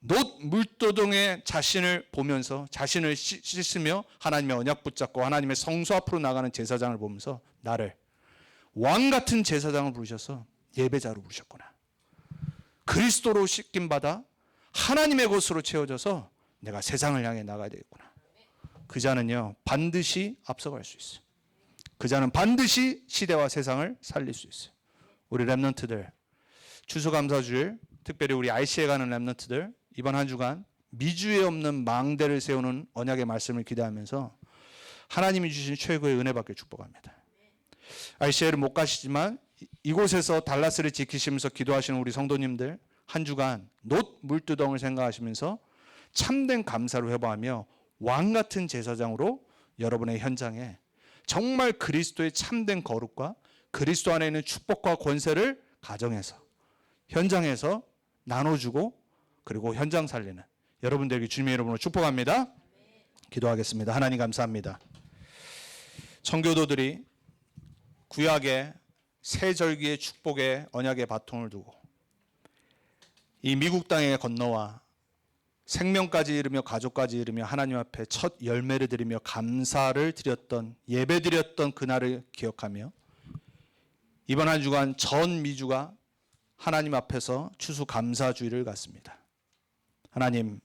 놋 물도동에 자신을 보면서 자신을 씻으며 하나님의 언약 붙잡고 하나님의 성소 앞으로 나가는 제사장을 보면서 나를 왕 같은 제사장을 부르셔서 예배자로 부르셨구나. 그리스도로 씻김 받아 하나님의 것으로 채워져서 내가 세상을 향해 나가야 되겠구나. 그 자는요 반드시 앞서갈 수 있어요. 그 자는 반드시 시대와 세상을 살릴 수 있어요. 우리 렘넌트들 추수감사주일 특별히 우리 RC에 가는 렘넌트들 이번 한 주간 미주에 없는 망대를 세우는 언약의 말씀을 기대하면서 하나님이 주신 최고의 은혜 받길 축복합니다. RC에를 못 가시지만 이곳에서 달라스를 지키시면서 기도하시는 우리 성도님들 한 주간 놋 물두덩을 생각하시면서 참된 감사를 회복하며 왕 같은 제사장으로 여러분의 현장에 정말 그리스도의 참된 거룩과 그리스도 안에 있는 축복과 권세를 가정에서 현장에서 나눠주고 그리고 현장 살리는 여러분들에게 주님의 이름으로 축복합니다. 기도하겠습니다. 하나님 감사합니다. 청교도들이 구약의 새 절기의 축복의 언약의 바통을 두고 이 미국 땅에 건너와 생명까지 이르며 가족까지 이르며 하나님 앞에 첫 열매를 드리며 감사를 드렸던 예배 드렸던 그날을 기억하며 이번 한 주간 전 미주가 하나님 앞에서 추수감사주의를 갖습니다. 하나님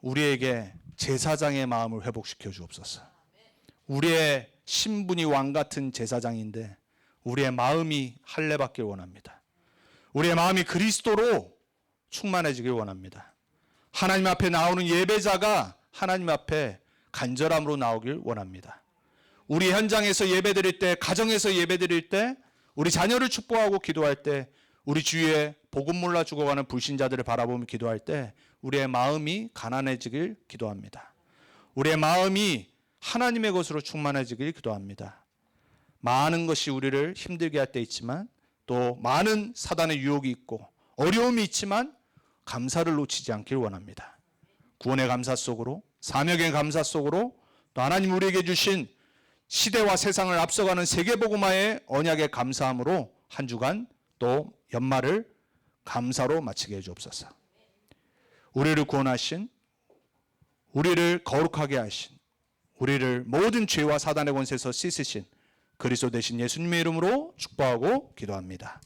우리에게 제사장의 마음을 회복시켜 주옵소서. 우리의 신분이 왕 같은 제사장인데 우리의 마음이 할례받길 원합니다. 우리의 마음이 그리스도로 충만해지길 원합니다. 하나님 앞에 나오는 예배자가 하나님 앞에 간절함으로 나오길 원합니다. 우리 현장에서 예배드릴 때, 가정에서 예배드릴 때, 우리 자녀를 축복하고 기도할 때, 우리 주위에 복음 몰라 죽어가는 불신자들을 바라보며 기도할 때 우리의 마음이 가난해지길 기도합니다. 우리의 마음이 하나님의 것으로 충만해지길 기도합니다. 많은 것이 우리를 힘들게 할 때 있지만 또 많은 사단의 유혹이 있고 어려움이 있지만 감사를 놓치지 않길 원합니다. 구원의 감사 속으로 사명의 감사 속으로 또 하나님 우리에게 주신 시대와 세상을 앞서가는 세계복음화의 언약의 감사함으로 한 주간 또 연말을 감사로 마치게 해주옵소서. 우리를 구원하신 우리를 거룩하게 하신 우리를 모든 죄와 사단의 권세에서 씻으신 그리스도 되신 예수님의 이름으로 축복하고 기도합니다.